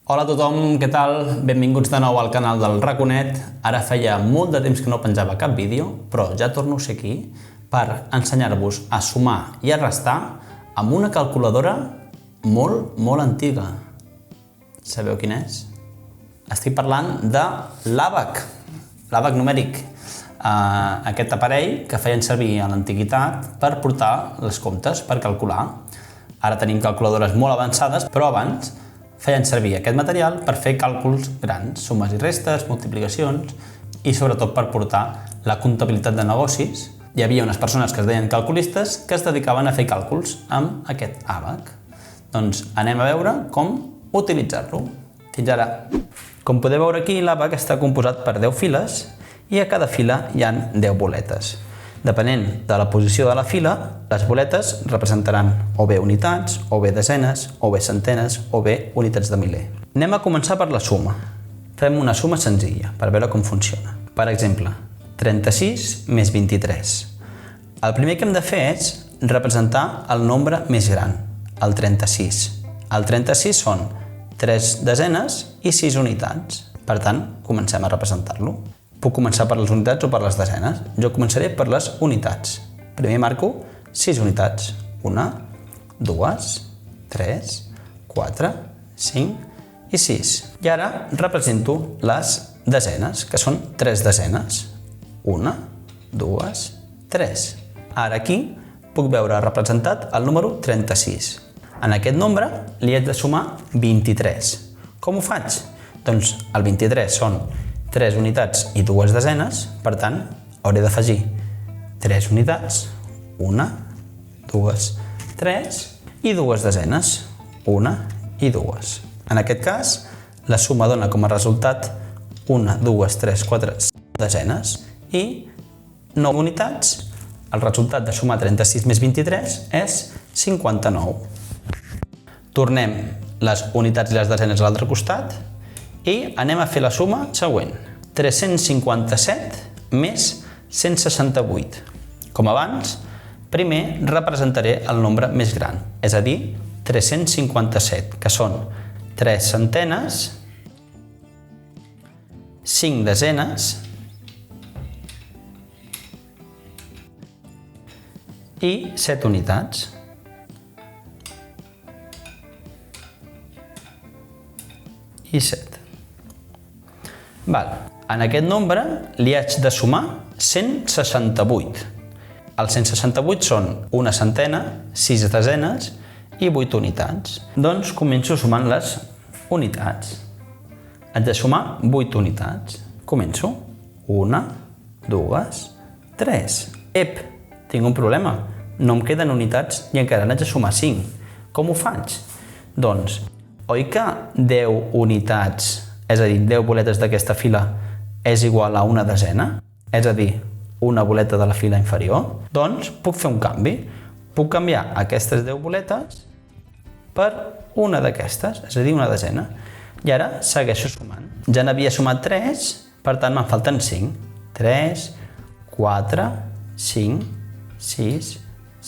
Hola a tothom, què tal? Benvinguts de nou al canal del Raconet. Ara feia molt de temps que no penjava cap vídeo, però ja torno a ser aquí per ensenyar-vos a sumar i a restar amb una calculadora molt antiga. Sabeu quina és? Estic parlant de l'àbac, l'àbac numèric. Aquest aparell que feien servir a l'antiguitat per portar les comptes, per calcular. Ara tenim calculadores molt avançades, però abans feien servir aquest material per fer càlculs grans, sumes i restes, multiplicacions i sobretot per portar la comptabilitat de negocis. Hi havia unes persones que es deien calculistes que es dedicaven a fer càlculs amb aquest àbac. Doncs anem a veure com utilitzar-lo. Fins ara. Com podeu veure aquí, l'àbac està composat per 10 files i a cada fila hi ha 10 boletes. Depenent de la posició de la fila, les boletes representaran o bé unitats, o bé desenes, o bé centenes, o bé unitats de miler. Anem a començar per la suma. Fem una suma senzilla per veure com funciona. Per exemple, 36 més 23. El primer que hem de fer és representar el nombre més gran, el 36. El 36 són 3 desenes i 6 unitats. Per tant, comencem a representar-lo. Puc començar per les unitats o per les desenes. Jo començaré per les unitats. Primer marco 6 unitats. 1, 2, 3, 4, 5 i 6. I ara represento les desenes, que són 3 desenes. 1, 2, 3. Ara aquí puc veure representat el número 36. En aquest nombre li haig de sumar 23. Com ho faig? Doncs el 23 són 3 unitats i 2 desenes, per tant, hauré d'afegir 3 unitats, 1, 2, 3 i 2 desenes, 1 i 2. En aquest cas, la suma dona com a resultat 1, 2, 3, 4, 5 desenes i 9 unitats. El resultat de sumar 36 més 23 és 59. Tornem les unitats i les desenes a l'altre costat i anem a fer la suma següent. 357 més 168. Com abans, primer representaré el nombre més gran, és a dir, 357, que són 3 centenes, 5 desenes i 7 unitats. I 7. En aquest nombre li haig de sumar 168. Els 168 són una centena, 6 desenes i 8 unitats. Doncs començo sumant les unitats. Haig de sumar 8 unitats. Començo. 1, 2, 3. Ep, tinc un problema. No em queden unitats i encara n'haig de sumar 5. Com ho faig? Doncs, oi que 10 unitats, és a dir, 10 boletes d'aquesta fila és igual a una desena? És a dir, una boleta de la fila inferior? Doncs puc fer un canvi. Puc canviar aquestes 10 boletes per una d'aquestes, és a dir, una desena. I ara segueixo sumant. Ja n'havia sumat 3, per tant me'n falten 5. 3, 4, 5, 6,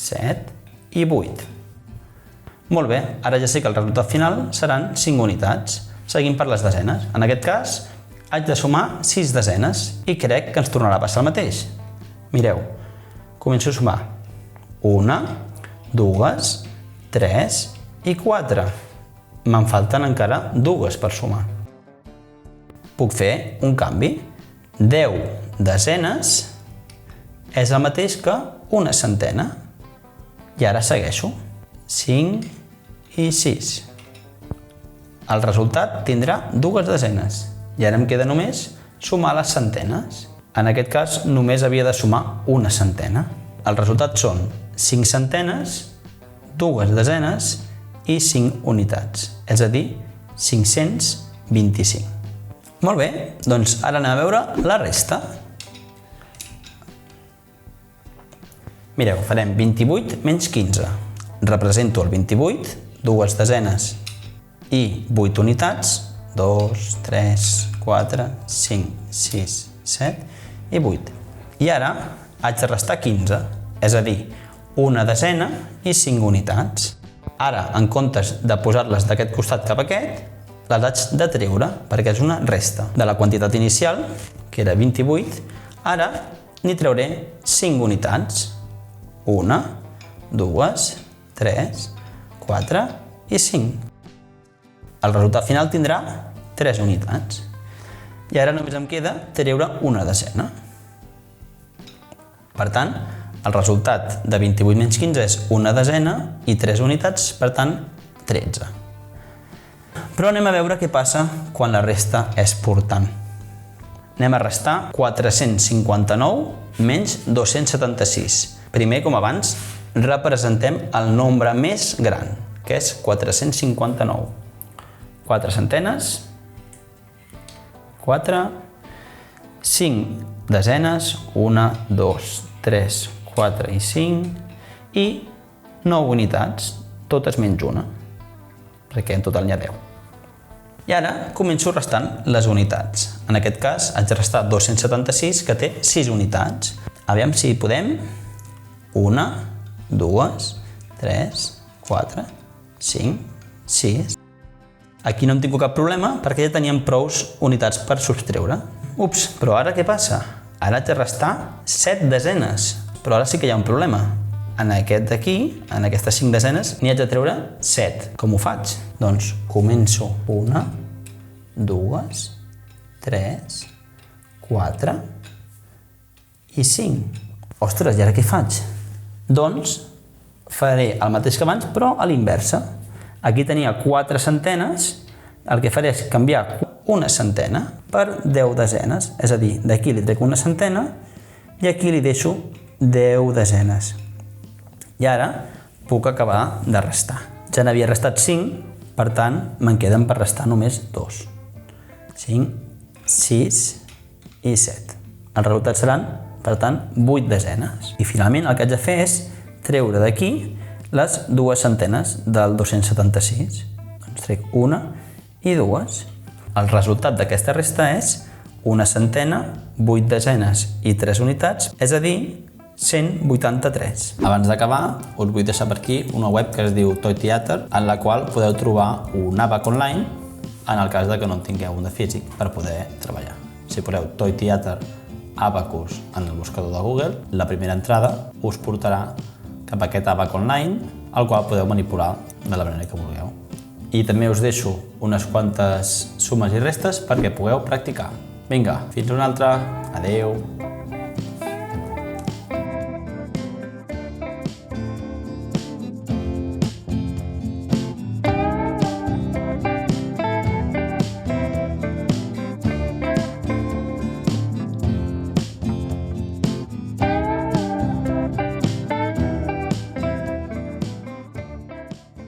7 i 8. Molt bé, ara ja sé que el resultat final seran 5 unitats. Seguim per les desenes. En aquest cas, haig de sumar 6 desenes i crec que ens tornarà a passar el mateix. Mireu, començo a sumar 1, 2, 3 i 4. Me'n falten encara 2 per sumar. Puc fer un canvi. 10 desenes és el mateix que una centena. I ara segueixo. 5 i 6. El resultat tindrà 2 desenes i ara em queda només sumar les centenes. En aquest cas només havia de sumar una centena. El resultat són 5 centenes, 2 desenes i 5 unitats, és a dir, 525. Molt bé, doncs ara anem a veure la resta. Mireu, farem 28 menys 15. Represento el 28, 2 desenes i 8 unitats, 2, 3, 4, 5, 6, 7 i 8. I ara haig de restar 15, és a dir, una desena i 5 unitats. Ara, en comptes de posar-les d'aquest costat cap a aquest, les haig de treure perquè és una resta. De la quantitat inicial, que era 28, ara n'hi trauré 5 unitats. 1, 2, 3, 4 i 5. El resultat final tindrà 3 unitats. I ara només em queda treure una desena. Per tant, el resultat de 28 menys 15 és una desena i 3 unitats, per tant, 13. Però anem a veure què passa quan la resta és portant. Anem a restar 459 menys 276. Primer, com abans, representem el nombre més gran, que és 459. 4 centenes, 4, 5 desenes, 1, 2, 3, 4 i 5, i 9 unitats, totes menys una, perquè en total n'hi ha 10. I ara començo restant les unitats. En aquest cas haig de restar 276, que té 6 unitats. Aviam si podem. 1, 2, 3, 4, 5, 6. Aquí no hem tingut cap problema perquè ja teníem prous unitats per subtreure. Ups, però ara què passa? Ara haig de restar 7 desenes, però ara sí que hi ha un problema. En aquest d'aquí, en aquestes 5 desenes, n'hi haig de treure 7. Com ho faig? Doncs començo 1, 2, 3, 4 i 5. Ostres, i ara què faig? Doncs faré el mateix que abans, però a l'inversa. Aquí tenia 4 centenes, el que faré és canviar una centena per 10 desenes. És a dir, d'aquí li trec una centena i aquí li deixo 10 desenes. I ara puc acabar de restar. Ja n'havia restat 5, per tant, me'n queden per restar només 2. 5, 6 i 7. Els resultats seran, per tant, 8 desenes. I finalment el que haig de fer és treure d'aquí les 2 centenes del 276. Doncs trec 1 i 2. El resultat d'aquesta resta és una centena, 8 desenes i 3 unitats, és a dir, 183. Abans d'acabar, us vull deixar per aquí una web que es diu Toy Theater, en la qual podeu trobar un àbac online en el cas de que no en tingueu un de físic per poder treballar. Si poseu Toy Theater Abacus en el buscador de Google, la primera entrada us portarà cap a aquest àbac online, el qual podeu manipular de la manera que vulgueu. I també us deixo unes quantes sumes i restes perquè pugueu practicar. Vinga, fins una altra. Adeu!